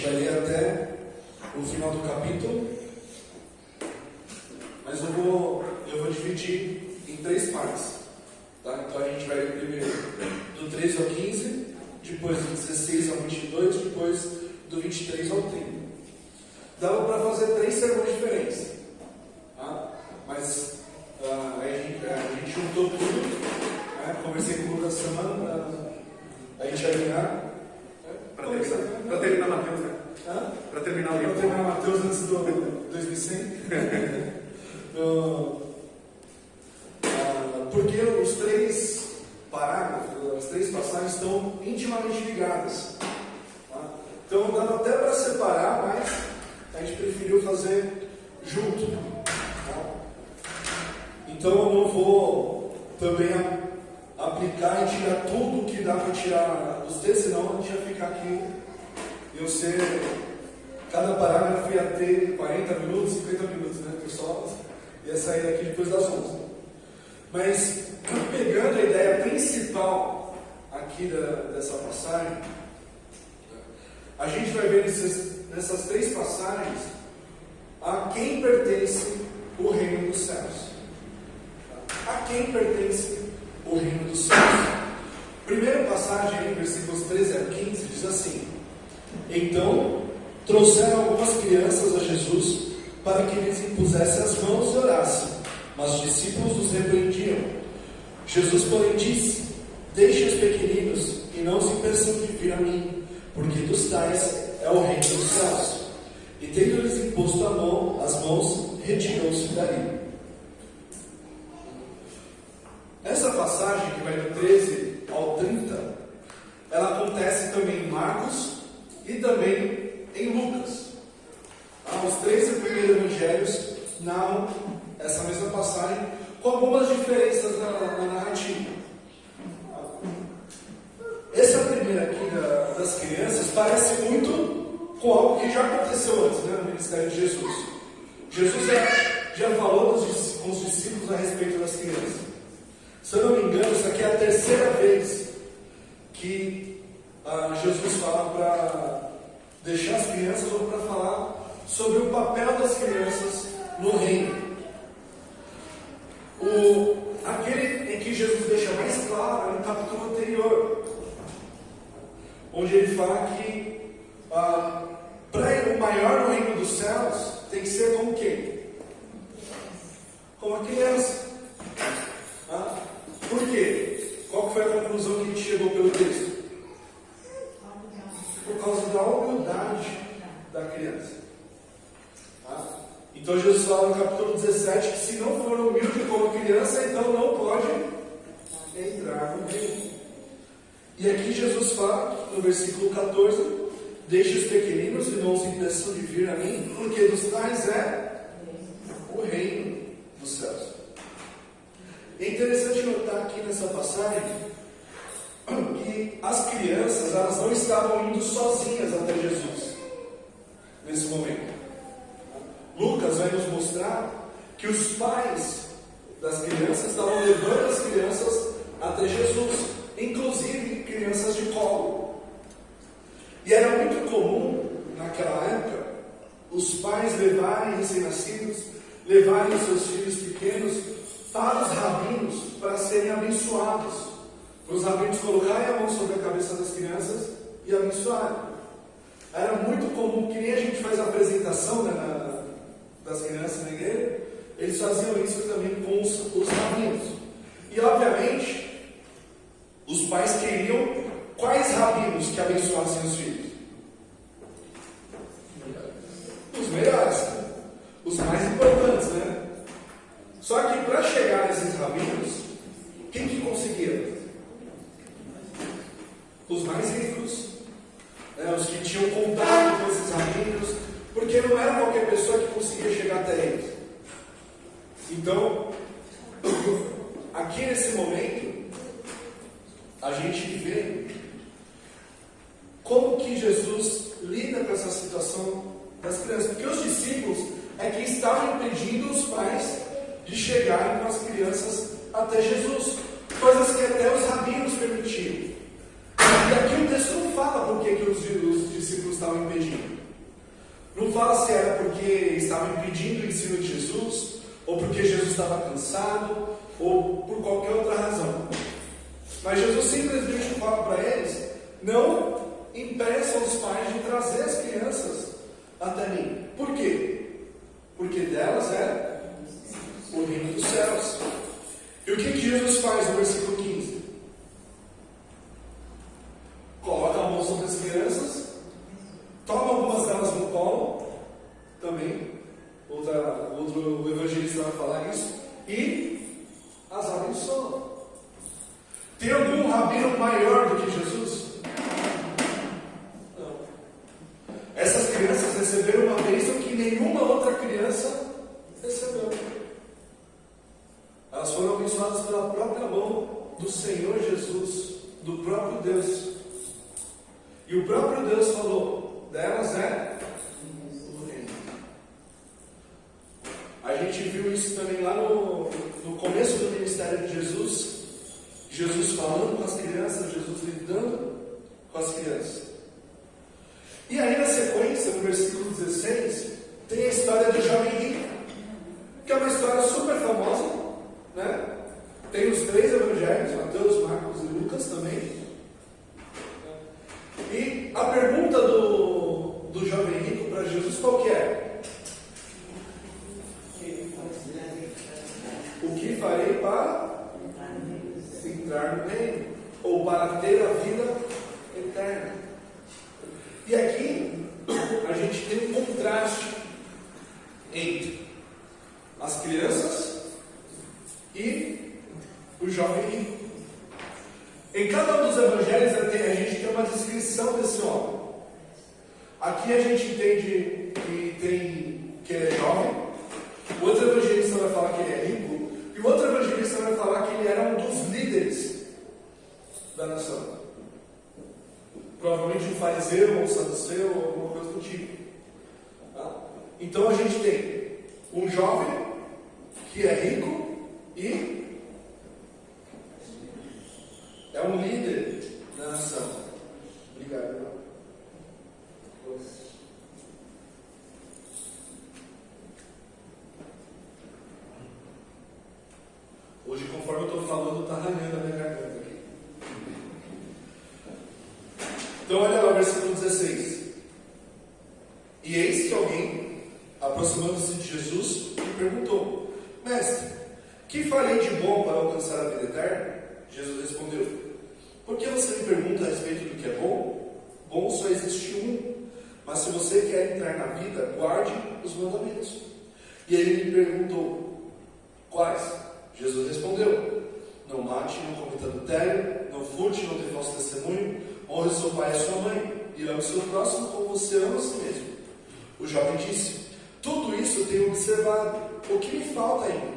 vai ler até o final do capítulo, mas eu vou dividir em 3 partes. Tá? Então a gente vai ler primeiro do 13 ao 15, depois do 16 ao 22, depois do 23 ao 30. Dava para fazer 3 sermões diferentes. Tá? Mas a gente juntou tudo, né? Conversei com o Lucas essa semana, a gente vai virar. Para terminar Mateus, né? Para terminar o livro. Para terminar Mateus antes do 2100. Porque os 3 parágrafos, as 3 passagens estão intimamente ligadas. Tá? Então dava até para separar, mas a gente preferiu fazer junto. Tá? Então eu não vou também aplicar e tirar tudo que dá para tirar dos textos, senão a gente ia ficar aqui. Cada parágrafo ia ter 40 minutos, 50 minutos, né? O pessoal ia sair daqui depois das 11. Mas, pegando a ideia principal aqui dessa passagem, a gente vai ver nessas 3 passagens a quem pertence o reino dos céus. A quem pertence o reino dos céus. Primeira passagem, versículos 13 a 15, diz assim: Então trouxeram algumas crianças a Jesus para que lhes impusesse as mãos e orasse, mas os discípulos os repreendiam. Jesus, porém, disse: Deixe os pequeninos e não os impeçam de vir a mim, porque dos tais é o reino dos céus. E tendo-lhes imposto as mãos, retirou-se dali. Essa passagem, que vai do 13 ao 30, ela acontece também em Marcos e também em Lucas. Os 3 primeiros evangelhos narram essa mesma passagem, com algumas diferenças na narrativa. Essa primeira aqui das crianças parece muito com algo que já aconteceu antes, né, no ministério de Jesus. Jesus já falou com os discípulos a respeito das crianças. Se eu não me engano, isso aqui é a 3ª vez que Jesus fala para deixar as crianças ou para falar sobre o papel das crianças no reino. Aquele em que Jesus deixa mais claro é no capítulo anterior, onde ele fala que para o maior no reino dos céus tem que ser como quem? Como a criança. Por quê? Qual foi a conclusão que a gente chegou pelo texto? Por causa da humildade da criança. Então Jesus fala no capítulo 17 que se não for humilde como criança, então não pode entrar no reino. E aqui Jesus fala, no versículo 14: Deixe os pequeninos e não os impeçam de vir a mim, porque dos tais é o reino dos céus. É interessante notar aqui nessa passagem que as crianças, elas não estavam indo sozinhas até Jesus nesse momento. Lucas vai nos mostrar que os pais das crianças estavam levando as crianças até Jesus, inclusive crianças de colo. E era muito comum naquela época os pais levarem recém-nascidos, levarem seus filhos pequenos para os rabinos para serem abençoados. Para os rabinos colocarem a mão sobre a cabeça das crianças e abençoarem. Era muito comum, que nem a gente faz a apresentação, né, das crianças na igreja, eles faziam isso também com os rabinos. E obviamente os pais queriam quais rabinos que abençoassem os filhos? Os melhores, os mais importantes, né? Só que para chegar nesses rabinos, quem que conseguia? Os mais ricos, né? Os que tinham contato com esses rabinos, porque não era qualquer pessoa que conseguia chegar até eles. Então, aqui nesse momento, a gente vê como que Jesus lida com essa situação das crianças. Porque os discípulos é que estavam impedindo os pais de chegarem com as crianças até Jesus. Coisas que até os rabinos permitiam. E aqui o texto não fala por que os discípulos estavam impedindo. fala se era porque estava impedindo o ensino de Jesus, ou porque Jesus estava cansado, ou por qualquer outra razão. Mas Jesus simplesmente fala para eles: não impeçam os pais de trazer as crianças até mim. Por quê? Porque delas é o reino dos céus. E o que Jesus faz no versículo 15? Coloca a mão sobre as crianças, toma algumas delas no colo, também, outro evangelista vai falar isso, e as abençoa. Tem algum rabino maior do que Jesus? Não. Essas crianças receberam uma bênção que nenhuma outra criança recebeu. Elas foram abençoadas pela própria mão do Senhor Jesus, do próprio Deus. E o próprio Deus falou: delas é o reino. A gente viu isso também lá no começo do ministério de Jesus. Jesus falando com as crianças, Jesus lidando com as crianças. E aí na sequência, no versículo 16, tem a história do jovem rico, que é uma história super famosa, né? Tem os 3 evangelhos, Mateus, Marcos e Lucas também. E a pergunta do jovem rico para Jesus qual que é? O que farei para entrar no reino? Ou para ter a vida eterna? E aqui a gente tem um contraste entre as crianças e o jovem rico. Em cada um dos evangelhos a gente tem uma descrição desse homem. Aqui a gente entende que ele é jovem. O outro evangelista vai falar que ele é rico. E o outro evangelista vai falar que ele era um dos líderes da nação. Provavelmente um fariseu, um saduceu, ou alguma coisa do tipo. Tá? Então a gente tem um jovem que é rico e é um líder da nação. Obrigado, irmão. Hoje, conforme eu estou falando, está arranhando a minha garganta aqui. Então, olha lá o versículo 16. E eis que alguém, aproximando-se de Jesus, lhe perguntou: Mestre, que farei de bom para alcançar a vida eterna? Jesus respondeu: por que você me pergunta a respeito do que é bom? Bom só existe um, mas se você quer entrar na vida, guarde os mandamentos. E ele lhe perguntou: quais? Jesus respondeu: não mate, não cometa adultério, não furte, não dê falso testemunho, honre seu pai e sua mãe, e ame seu próximo como você ama a si mesmo. O jovem disse: tudo isso eu tenho observado, o que me falta ainda?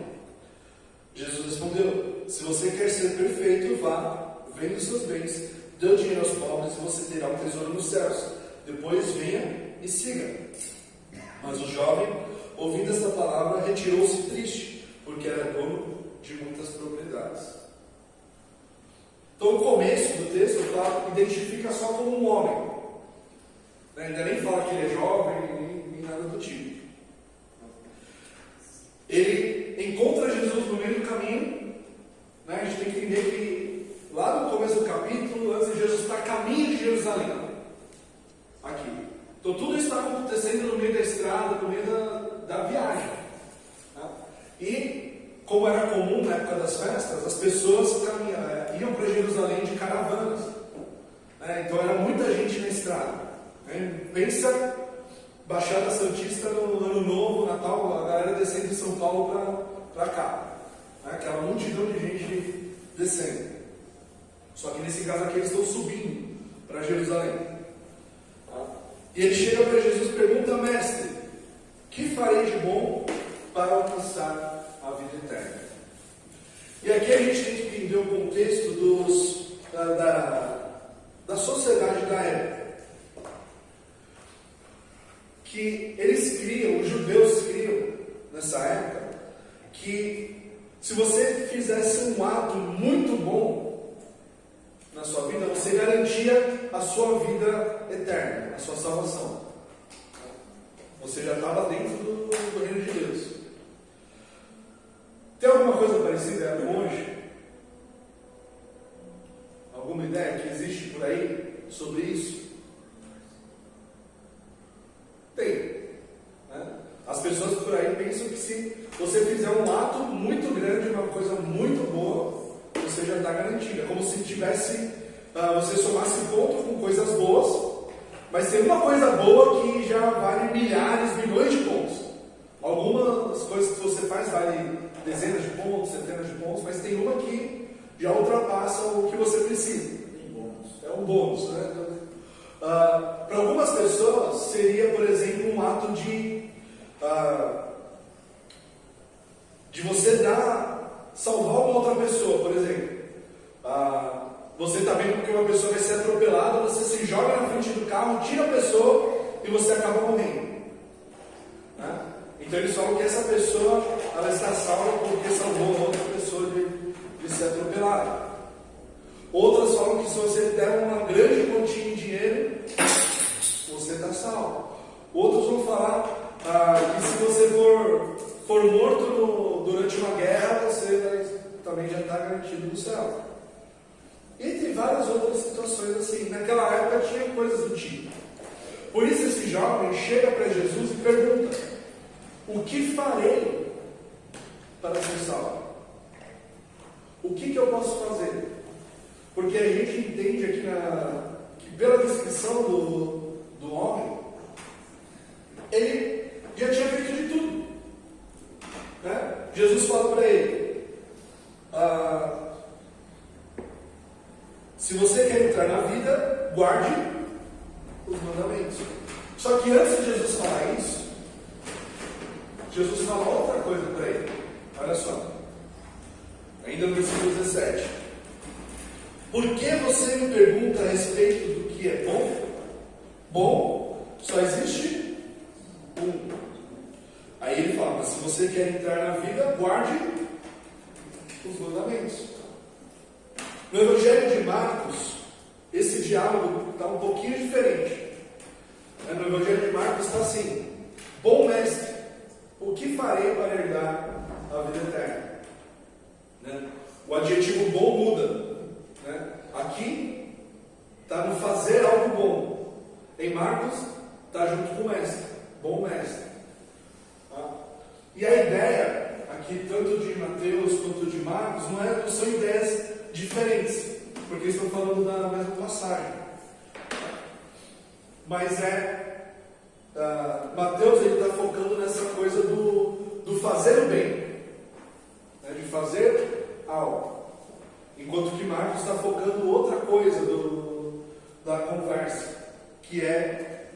Jesus respondeu: se você quer ser perfeito, vá, venda os seus bens, dê o dinheiro aos pobres e você terá um tesouro nos céus. Depois venha e siga. Mas o jovem, ouvindo esta palavra, retirou-se triste, porque era dono de muitas propriedades. Então o começo do texto identifica só como um homem. Ainda nem fala que ele é jovem, nem nada do tipo. Ele encontra Jesus no meio do caminho. A gente tem que entender que lá no começo do capítulo, antes de Jesus estar a caminho de Jerusalém. Aqui. Então tudo isso está acontecendo no meio da estrada, no meio da viagem. Tá? E, como era comum na época das festas, as pessoas iam para Jerusalém de caravanas. Então era muita gente na estrada. Pensa Baixada Santista no Ano Novo, Natal, a galera descendo de São Paulo para cá. Aquela multidão de gente descendo. Só que nesse caso aqui eles estão subindo para Jerusalém. E ele chega para Jesus e pergunta: mestre, que farei de bom para alcançar a vida eterna? E aqui a gente tem que entender o contexto da sociedade da época. Que eles criam, os judeus criam nessa época, que se você fizesse um ato muito bom na sua vida, você garantia a sua vida eterna, a sua salvação. Você já estava dentro do reino de Deus. Tem alguma coisa parecida hoje? Alguma ideia que existe por aí sobre isso? Tem. Né? As pessoas por aí pensam que se você fizer um ato muito grande, uma coisa muito boa, você já está garantido. É como se tivesse, você somasse ponto com coisas boas, mas tem uma coisa boa que já vale milhares, milhões de pontos. Algumas coisas que você faz vale dezenas de pontos, centenas de pontos, mas tem uma que já ultrapassa o que você precisa. É um bônus, né? Para algumas pessoas seria, por exemplo, um ato de você salvar uma outra pessoa, por exemplo. Você está vendo que uma pessoa vai ser atropelada, você se joga na frente do carro, tira a pessoa e você acaba morrendo. Né? Então eles falam que essa pessoa ela está salva porque salvou a outra pessoa de ser atropelada. Outras falam que se você der uma grande quantia em dinheiro, você está salvo. Outros vão falar que se você for morto durante uma guerra, você também já está garantido no céu. E tem várias outras situações assim. Naquela época tinha coisas do tipo. Por isso esse jovem chega para Jesus e pergunta: o que farei para ser salvo? O que eu posso fazer? Porque a gente entende aqui que pela descrição do homem, ele já tinha feito de tudo. Né? Jesus fala para ele: se você quer entrar na vida, guarde os mandamentos. Só que antes de Jesus falar isso, Jesus fala outra coisa para ele. Olha só, ainda no versículo 17: por que você me pergunta a respeito do que é bom? Bom, só existe um. Aí ele fala: mas se você quer entrar na vida, guarde os mandamentos. No Evangelho de Marcos, esse diálogo está um pouquinho diferente. No Evangelho de Marcos está assim: bom mestre, o que farei para herdar a vida eterna? Né? O adjetivo bom muda. Né? Aqui está no fazer algo bom. Em Marcos está junto com o mestre, bom mestre. E a ideia aqui, tanto de Mateus quanto de Marcos, não são ideias diferentes, porque estão falando da mesma passagem. Mas Mateus está focando nessa coisa do fazer o bem, né? De fazer algo. Enquanto que Marcos está focando outra coisa da conversa, que é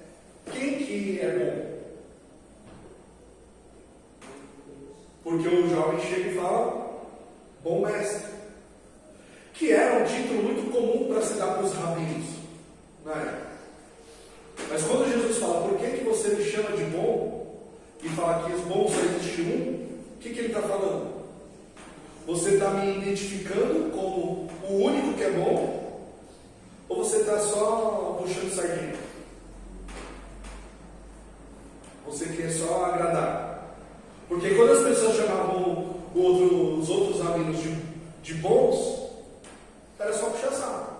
quem que é bom. Porque o jovem chega e fala: bom mestre, que era um título muito comum para se dar para os rabinos na época. Mas quando Jesus fala: por que você me chama de bom? E fala que os bons só existe um, o que ele está falando? Você está me identificando como o único que é bom? Ou você está só puxando sardinha? Você quer só agradar? Porque quando as pessoas chamavam os outros rabinos de bons, era só puxar saco.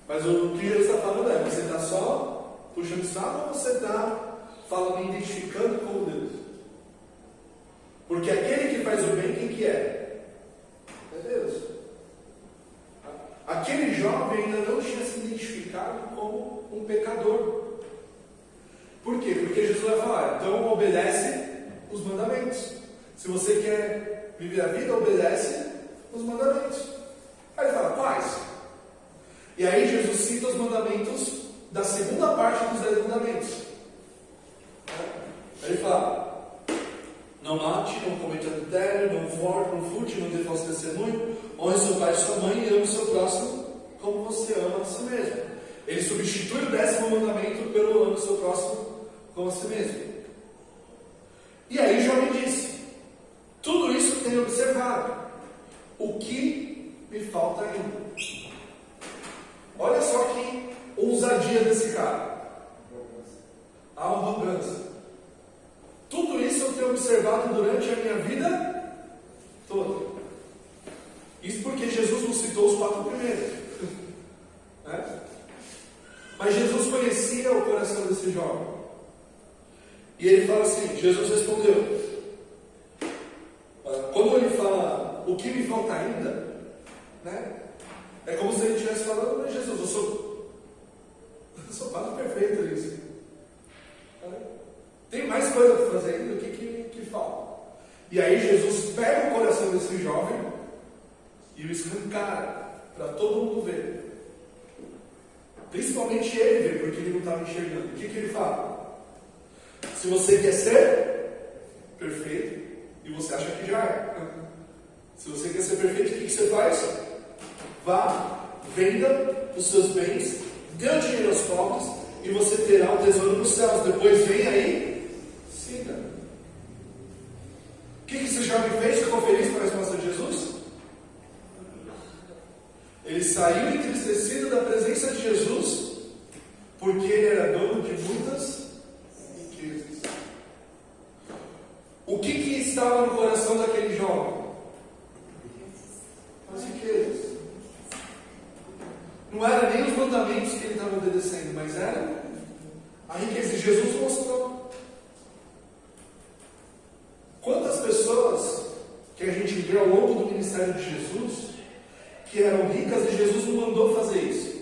Mas o que Jesus está falando é: você está só puxando saco ou você está falando, identificando como Deus? Porque aquele que faz o bem, quem que é? É Deus. Aquele jovem ainda não tinha se identificado como um pecador. Por quê? Porque Jesus vai falar: então obedece os mandamentos. Se você quer viver a vida, obedece os mandamentos. Aí ele fala: quais? E aí Jesus cita os mandamentos da segunda parte dos 10 mandamentos. Aí ele fala: não mate, não cometa adultério, não furte, não dê falso testemunho, honre seu pai e sua mãe e ame o seu próximo como você ama a si mesmo. Ele substitui o 10º mandamento pelo ame o seu próximo como a si mesmo. E aí o jovem disse: tudo isso tenho observado, o que me falta ainda? Olha só que ousadia desse cara. o coração desse jovem. E ele fala assim, Jesus respondeu, quando ele fala, o que me falta ainda, né? É como se ele estivesse falando, mas Jesus, eu sou quase perfeito nisso. Tem mais coisa para fazer ainda, o que falta? E aí Jesus pega o coração desse jovem e o escancara para todo mundo ver. Principalmente ele ver, porque ele não estava enxergando. O que ele fala? Se você quer ser perfeito, e você acha que já é. Se você quer ser perfeito, o que você faz? Vá, venda os seus bens, dê o dinheiro aos pobres, e você terá um tesouro nos céus. Depois vem aí, siga. O que esse jovem fez? Ficou feliz com a resposta de Jesus? Ele saiu entristecido da presença de Jesus, porque ele era dono de muitas riquezas. O que estava no coração daquele jovem? As riquezas. Não era nem os mandamentos que ele estava obedecendo, mas era a riqueza. E Jesus mostrou. Quantas pessoas que a gente vê ao longo do ministério de Jesus, que eram ricas e Jesus não mandou fazer isso.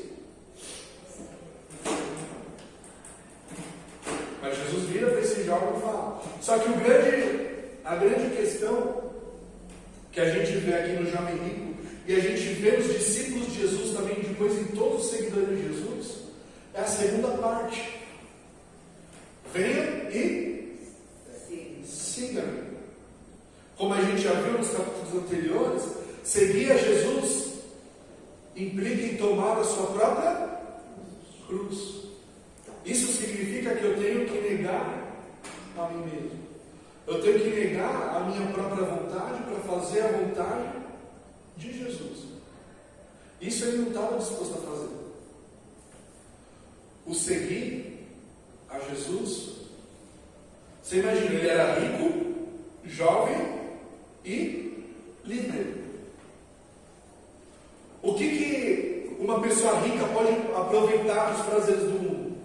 Mas Jesus vira para esse jovem e fala. Só que a grande questão que a gente vê aqui no jovem rico, e a gente vê nos discípulos de Jesus também, depois em todos os seguidores de Jesus, é a segunda parte. Venha e siga-me. Como a gente já viu nos capítulos anteriores, seguir a Jesus implica em tomar a sua própria cruz. Isso significa que eu tenho que negar a mim mesmo. Eu tenho que negar a minha própria vontade para fazer a vontade de Jesus. Isso ele não estava disposto a fazer. O seguir a Jesus, você imagina, ele era rico, jovem e líder. O que uma pessoa rica pode aproveitar dos prazeres do mundo?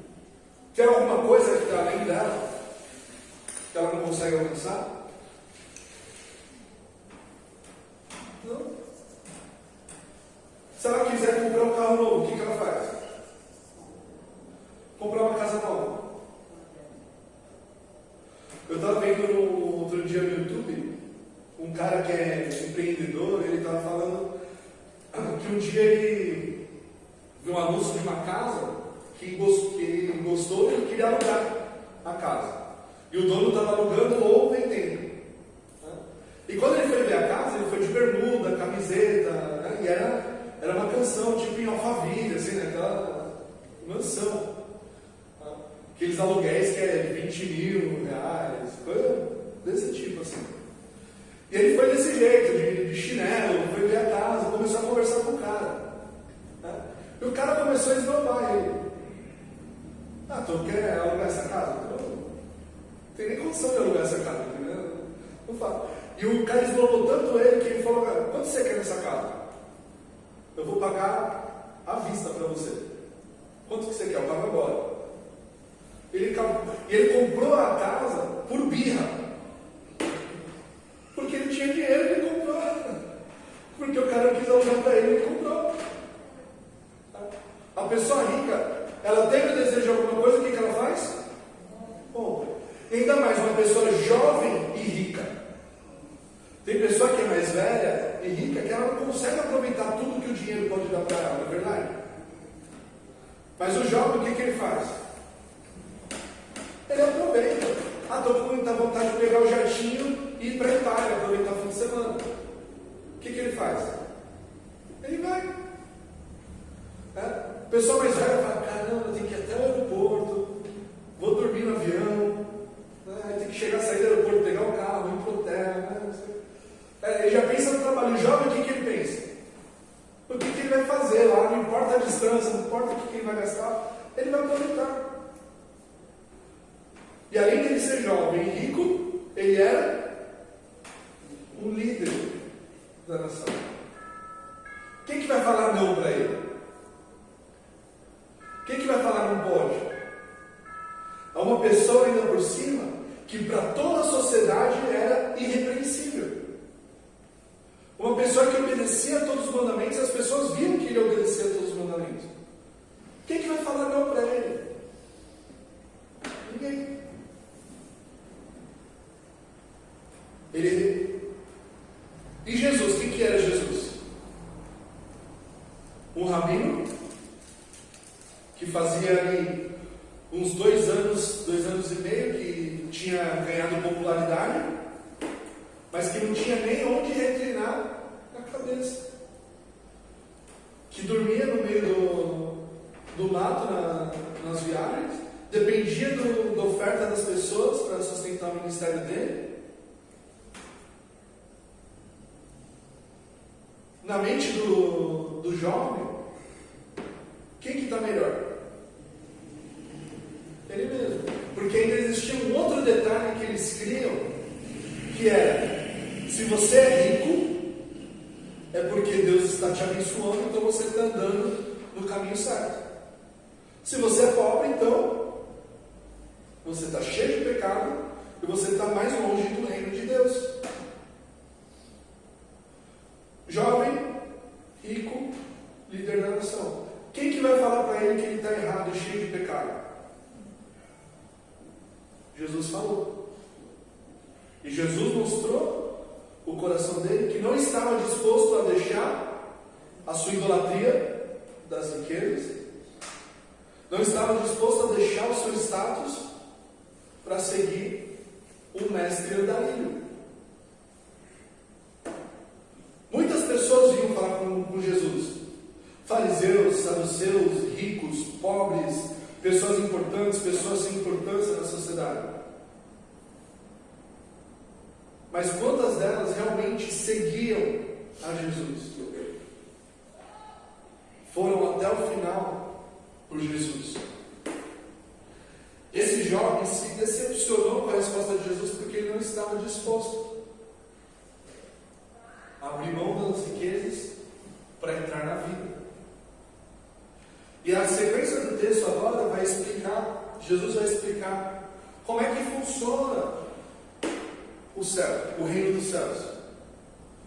Tem alguma coisa que está além dela, que ela não consegue alcançar? Não. Se ela quiser comprar um carro novo, o que ela faz? Comprar uma casa nova. Eu estava vendo outro dia no YouTube, um cara que é empreendedor, ele estava falando que um dia ele viu um anúncio de uma casa que ele gostou e ele queria alugar a casa. E o dono estava alugando ou vendendo. E quando ele foi ver a casa, ele foi de bermuda, camiseta, né? E era uma canção, tipo em Alphaville, assim, né? Aquela mansão. Aqueles aluguéis que é 20 mil reais, coisa desse tipo, assim. E ele foi desse jeito, de chinelo, foi ver a casa, começou a conversar com o cara. Né? E o cara começou a esnobar ele. Tu quer alugar essa casa? Não tem nem condição de alugar essa casa, entendeu? Não fala. E o cara esnobou tanto ele que ele falou: quanto você quer nessa casa? Eu vou pagar à vista para você. Quanto que você quer? Eu pago agora. Ele comprou a casa por birra. Porque ele tinha dinheiro e ele comprou. Porque o cara quis alugar para ele e ele comprou. A pessoa rica, ela teve o desejo de alguma coisa, o que ela faz? Compra. Ainda mais uma pessoa jovem e rica. Tem pessoa que é mais velha e rica que ela não consegue aproveitar tudo que o dinheiro pode dar para ela, não é verdade? Mas o jovem, o que ele faz? Ele aproveita. Estou com muita vontade de pegar o jatinho e ir para a Itália, aproveitar o fim de semana. O que ele faz? Ele vai. O pessoal mais velho fala: caramba, eu tenho que ir até o aeroporto, vou dormir no avião, tem que chegar, sair do aeroporto, pegar o carro, ir para o hotel. Ele já pensa no trabalho. O jovem, o que ele pensa? O que ele vai fazer lá? Não importa a distância, não importa o que ele vai gastar, ele vai aproveitar. E além de ele ser jovem e rico, ele era um líder da nação. Quem que vai falar não para ele? Quem que vai falar não pode? uma pessoa ainda por cima que para toda a sociedade era irrepreensível. Uma pessoa que obedecia a todos os mandamentos, as pessoas viam que ele obedecia a todos os mandamentos. Quem que vai falar não para ele? Ninguém. E Jesus, quem que era Jesus? Um rabino que fazia ali uns 2 anos e meio, que tinha ganhado popularidade, mas que não tinha nem onde reclinar a cabeça, que dormia no meio do mato nas viagens, dependia da oferta das pessoas para sustentar o ministério dele. Na mente do jovem, quem que está melhor? Ele mesmo. Porque ainda existia um outro detalhe que eles criam, que era: se você é rico, é porque Deus está te abençoando, então você está andando no caminho certo. Se você é pobre, então você está cheio de pecado e você está mais longe do reino de Deus. Jovem, rico, líder da nação. Quem que vai falar para ele que ele está errado e cheio de pecado? Jesus falou. E Jesus mostrou o coração dele, que não estava disposto a deixar a sua idolatria das riquezas, não estava disposto a deixar o seu status para seguir o mestre andarilho. Muitas pessoas vinham falar com Jesus: fariseus, saduceus, ricos, pobres, pessoas importantes, pessoas sem importância na sociedade. Mas quantas delas realmente seguiam a Jesus? Foram até o final por Jesus. Esse jovem se decepcionou com a resposta de Jesus porque ele não estava disposto a abrir mão das riquezas para entrar na vida. E a sequência do texto agora vai explicar, Jesus vai explicar como é que funciona o céu, o reino dos céus.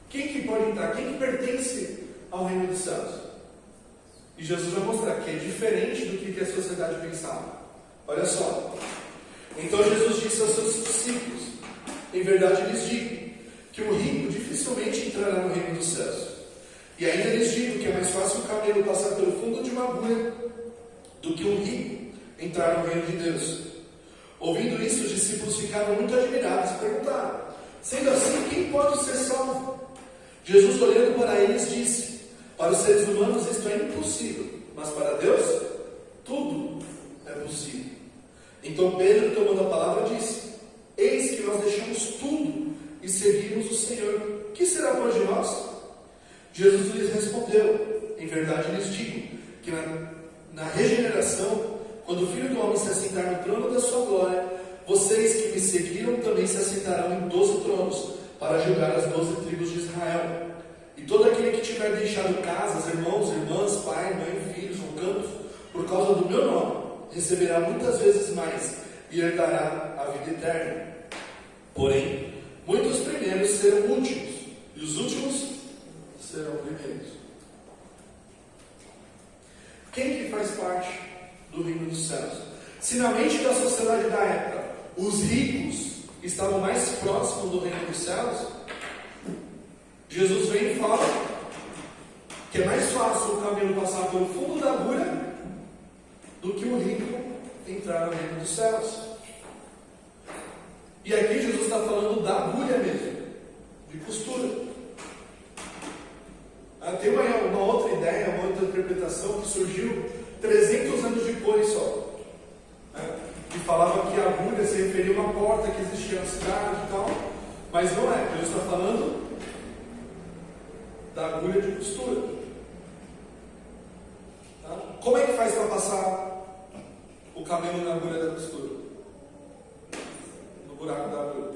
Quem que pode entrar? Quem que pertence ao reino dos céus? E Jesus vai mostrar que é diferente do que a sociedade pensava. Olha só. Então Jesus disse aos seus discípulos: em verdade lhes digo, que o rico dificilmente entrará no reino dos céus. E ainda lhes digo que é mais fácil um camelo passar pelo fundo de uma agulha do que um rico entrar no reino de Deus. Ouvindo isso, os discípulos ficaram muito admirados e perguntaram: sendo assim, quem pode ser salvo? Jesus, olhando para eles, disse: para os seres humanos isto é impossível, mas para Deus tudo é possível. Então Pedro, tomando a palavra, disse: eis que nós deixamos tudo e seguimos o Senhor. Que será pois de nós? Jesus lhes respondeu: em verdade lhes digo, que na regeneração, quando o Filho do Homem se assentar no trono da sua glória, vocês que me seguiram também se assentarão em 12 tronos, para julgar as 12 tribos de Israel. E todo aquele que tiver deixado casas, irmãos, irmãs, pai, mãe, filhos ou campos, por causa do meu nome, receberá muitas vezes mais e herdará a vida eterna. Porém, muitos primeiros serão últimos, e os últimos serão primeiros. Quem que faz parte do reino dos céus? Se na mente da sociedade da época os ricos estavam mais próximos do reino dos céus, Jesus vem e fala que é mais fácil o camelo passar pelo fundo da agulha do que o rico entrar no reino dos céus. E aqui Jesus está falando da agulha mesmo, de costura. Tem uma outra ideia, uma outra interpretação que surgiu 300 anos depois só, que falava que a agulha se referia a uma porta que existia na cidade e tal, mas não é. Jesus está falando da agulha de costura. Como é que faz para passar o camelo na agulha da costura? No buraco da agulha.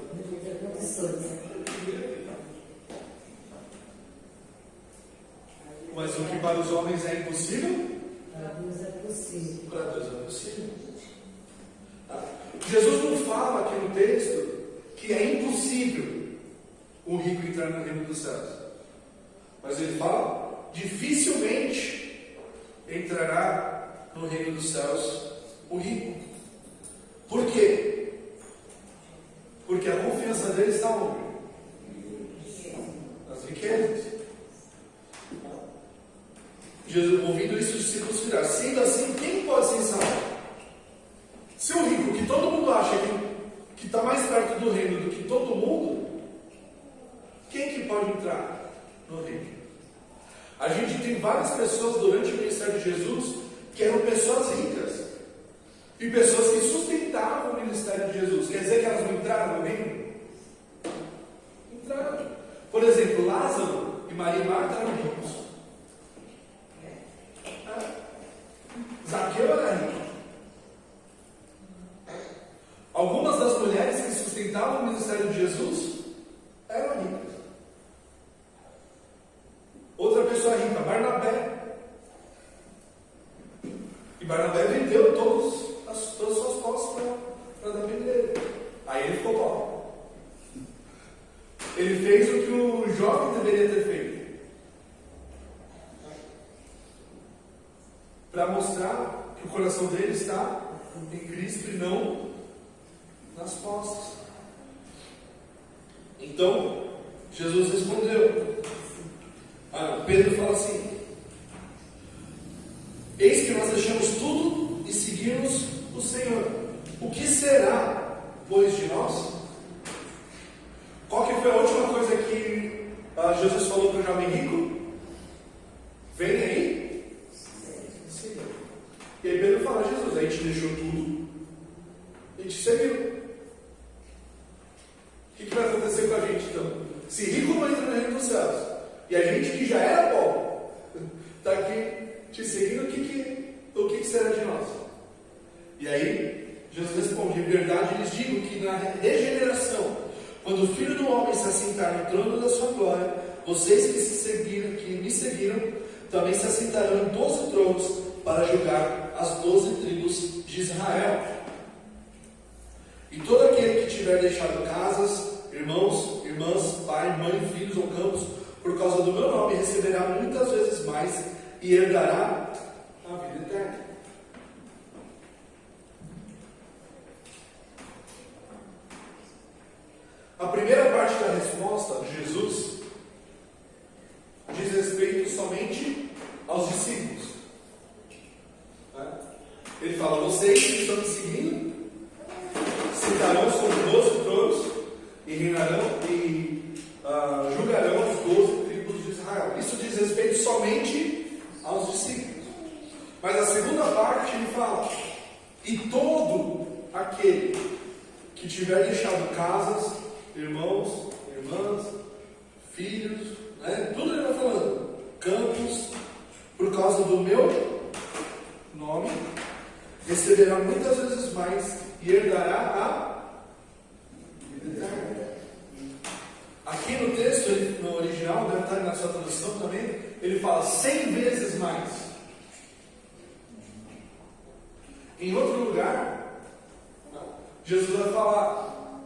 Mas o que para os homens é impossível, para Deus é possível. para Deus é possível. Jesus não fala aqui no texto que é impossível um rico entrar no reino dos céus. Mas ele fala, dificilmente entrará no reino dos céus o rico. Por quê? Porque a confiança dele está onde? Nas riquezas. Jesus, ouvindo isso, os discípulos viraram. Sendo assim, quem pode ser salvo? Se o rico, que todo mundo acha que está mais perto do reino do que todo mundo, quem que pode entrar no reino? A gente tem várias pessoas durante o ministério de Jesus que eram pessoas ricas e pessoas que sustentavam o ministério de Jesus. Quer dizer que elas não entraram no reino? Entraram. Por exemplo, Lázaro e Maria e Marta eram ricos. Zaqueu era rico. Algumas das mulheres que sustentavam o ministério de Jesus eram ricas. Outra pessoa rica, Barnabé. E Barnabé vendeu todas as suas posses para dar dele. Aí ele ficou pobre. Ele fez o que o jovem deveria ter feito, para mostrar que o coração dele está em Cristo e não nas posses. Então, Jesus respondeu. Pedro fala assim: eis que nós deixamos tudo e seguimos o Senhor. O que será, pois, de nós? Qual que foi a última coisa que Jesus falou para o jovem rico? Vem aí? Sim. E aí Pedro fala: Jesus, a gente deixou tudo e te seguiu. O que vai acontecer com a gente então? Se rico não entra no reino dos céus, e a gente que já era pobre está aqui te seguindo, o que será de nós? E aí Jesus responde: em verdade lhes digo que na regeneração, quando o Filho do Homem se assentar no trono da sua glória, vocês que me seguiram, também se assentarão em 12 tronos para julgar as 12 tribos de Israel. E todo aquele que tiver deixado casas, irmãos, irmãs, pai, mãe, filhos ou campos, por causa do meu nome, receberá muitas vezes mais e herdará a vida eterna. A primeira parte da resposta de Jesus diz respeito somente aos discípulos. Ele fala: vocês que estão me seguindo sentarão sobre 12 tronos e reinarão e julgarão as 12 tribos de Israel. Isso diz respeito somente aos discípulos. Mas a segunda parte ele fala: e todo aquele que tiver deixado casas, irmãos, irmãs, filhos, tudo ele vai falando, campos, por causa do meu nome, receberá muitas vezes mais e herdará a vida eterna. Aqui no texto, no original, deve estar na sua tradução também, ele fala 100 vezes mais. Em outro lugar, Jesus vai falar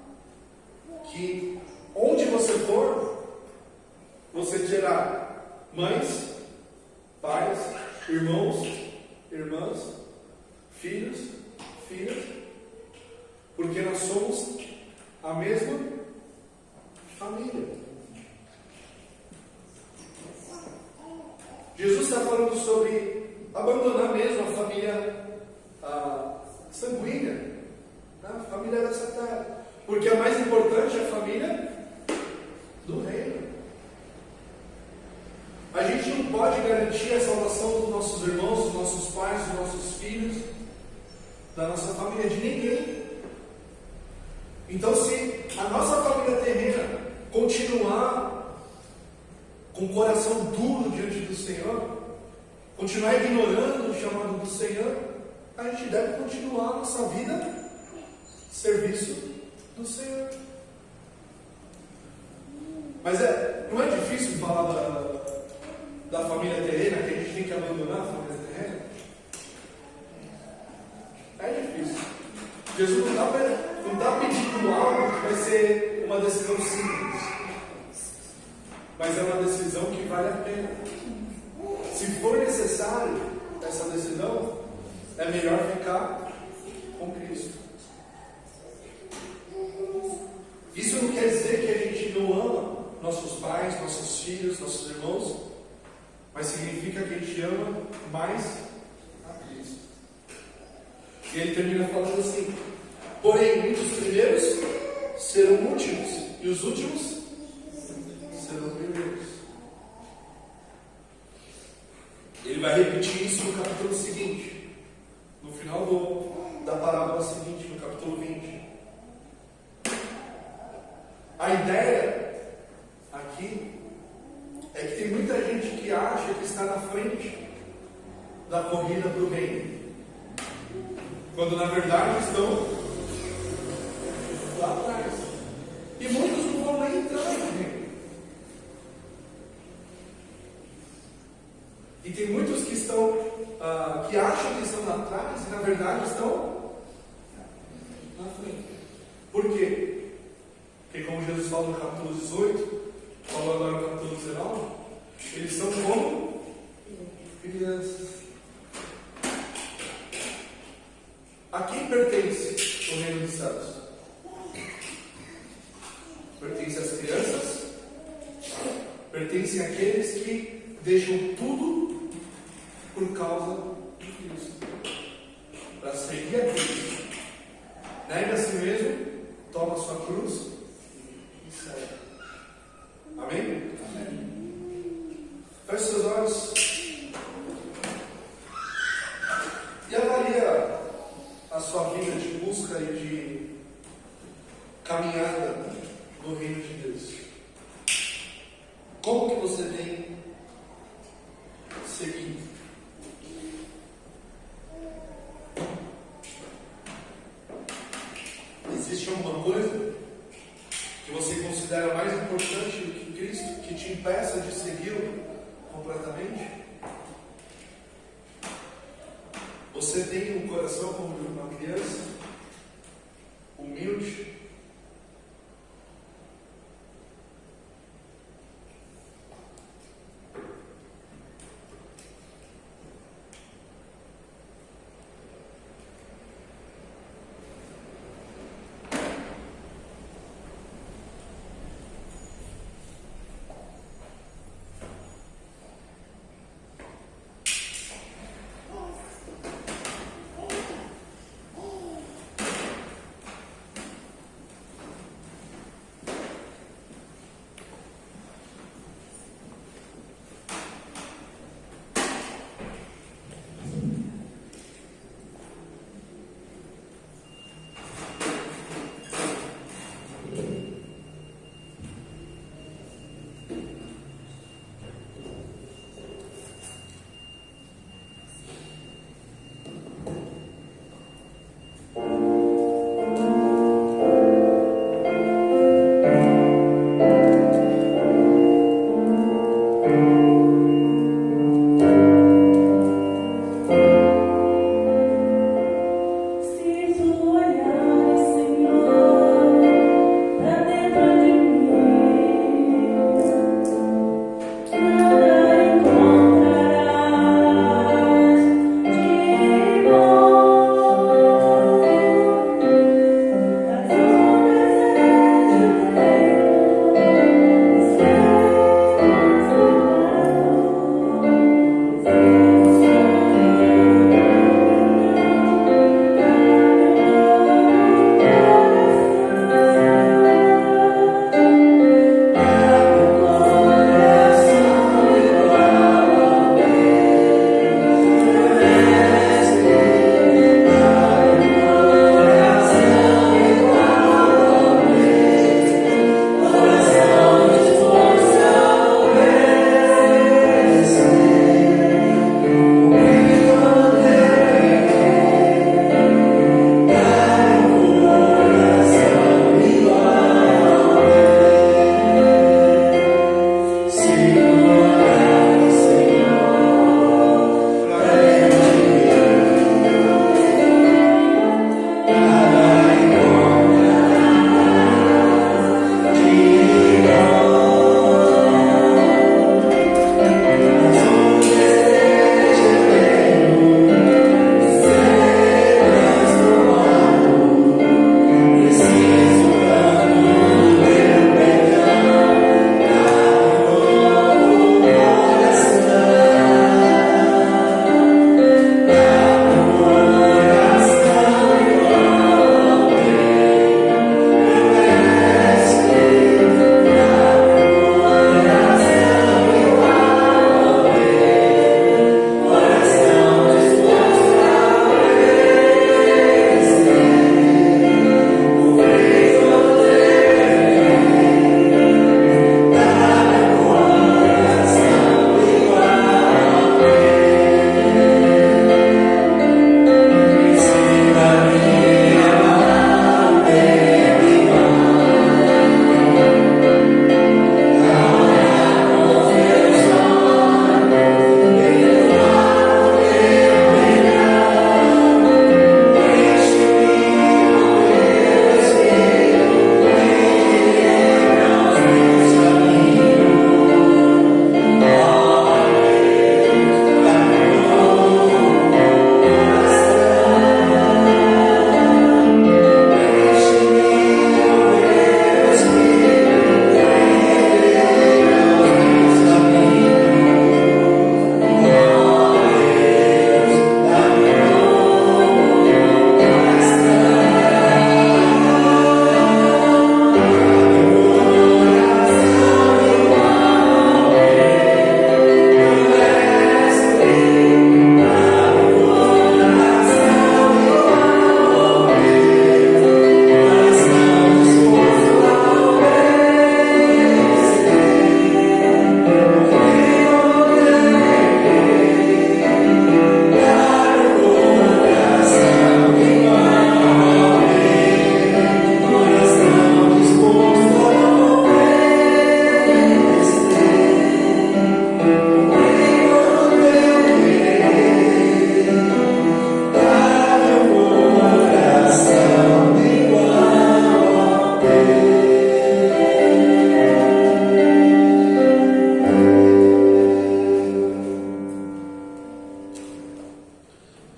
que onde você for, você terá mães, pais, irmãos, irmãs, filhos, filhas, porque nós somos a mesma família. Jesus está falando sobre abandonar mesmo a família sanguínea, a família dessa terra, porque a mais importante é a família do reino. A gente não pode garantir a salvação dos nossos irmãos, dos nossos pais, dos nossos filhos, da nossa família, de ninguém. Então, se a nossa família terrena continuar com o coração duro diante do Senhor, continuar ignorando o chamado do Senhor, a gente deve continuar a nossa vida em serviço do Senhor. Mas não é difícil falar da família terrena, que a gente tem que abandonar a família terrena? É difícil. Jesus não está pedindo algo que vai ser uma decisão simples, mas é uma decisão que vale a pena. Se for necessário essa decisão, é melhor ficar com Cristo. Isso não quer dizer que a gente não ama nossos pais, nossos filhos, nossos irmãos, mas significa que a gente ama mais a Cristo. E ele termina falando assim: porém, muitos primeiros serão últimos, e os últimos serão primeiros. Ele vai repetir isso no capítulo seguinte, no final da parábola seguinte, no capítulo 20. A ideia aqui é que tem muita gente que acha que está na frente da corrida para o reino, quando na verdade estão lá atrás. E muitos não vão nem entrar no reino. E tem muitos que estão, que acham que estão lá atrás e na verdade estão na frente. Por quê? Porque como Jesus fala no capítulo 18, falou agora no capítulo 19, eles são como crianças. A quem pertence o reino dos céus? Pertence às crianças? Pertence àqueles que deixam tudo por causa de Cristo, para seguir a Cristo. Nega a si mesmo, toma a sua cruz e segue. Amém? Amém. Feche seus olhos e avalia a sua vida de busca e de caminhada no reino de Deus. Como que você tem seguido? Existe alguma coisa que você considera mais importante do que Cristo, que te impeça de segui-lo completamente? Você tem um coração como de uma criança, humilde?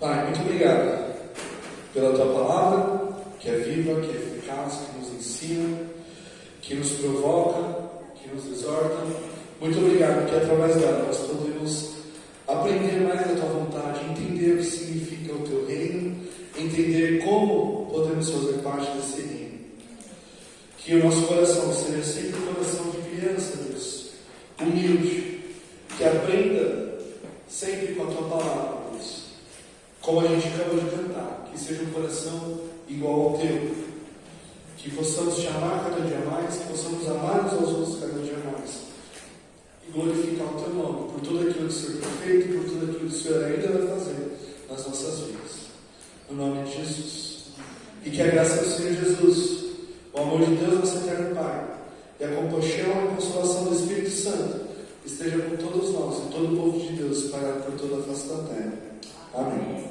Pai, muito obrigado pela tua palavra, que é viva, que é eficaz, que nos ensina, que nos provoca, que nos exorta. Muito obrigado que através dela nós podemos aprender mais da tua vontade, entender o que significa o teu reino, entender como podemos fazer parte desse reino. Que o nosso coração seja sempre um coração de criança, Deus, humilde, que aprenda sempre com a tua palavra, Deus. Como a gente acabou de cantar, que seja um coração igual ao teu, que possamos te amar cada dia mais, que possamos amar uns aos outros cada dia mais, e glorificar o teu nome, por tudo aquilo que o Senhor tem feito, por tudo aquilo que o Senhor ainda vai fazer nas nossas vidas, no nome de Jesus. E que a graça do Senhor Jesus, o amor de Deus, nosso eterno Pai, e a compaixão e a consolação do Espírito Santo esteja com todos nós e todo o povo de Deus espalhado por toda a face da terra. Amém.